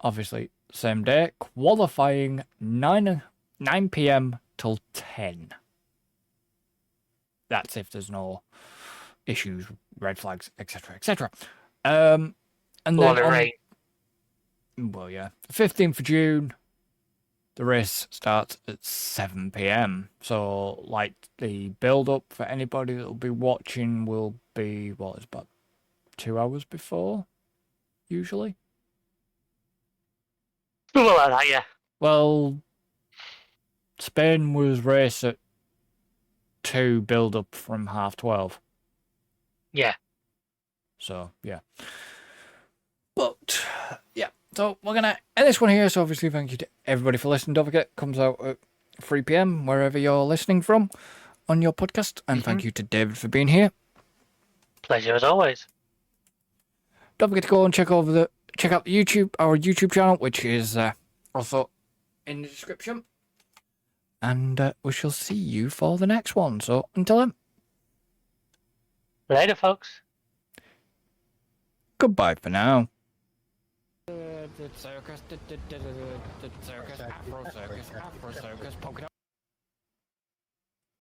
A: Obviously, same day. Qualifying 9 p.m. till 10. That's if there's no issues, red flags, etc., etc. And then
B: rain.
A: Well, yeah, 15th of June, the race starts at 7 p.m. So, like, the build-up for anybody that will be watching will be, it's about 2 hours before, usually.
B: Something like that, yeah.
A: Well, Spain was race at 2, build-up from 12:30.
B: Yeah.
A: So, yeah. But, yeah. So, we're going to end this one here. So, obviously, thank you to everybody for listening. Don't forget, it comes out at 3 p.m. wherever you're listening from on your podcast. And thank you to David for being here.
B: Pleasure as always.
A: Don't forget to go and check out our YouTube channel, which is also in the description. And we shall see you for the next one. So, until then.
B: Later, folks.
A: Goodbye for now. Circus, Afro Circus, polka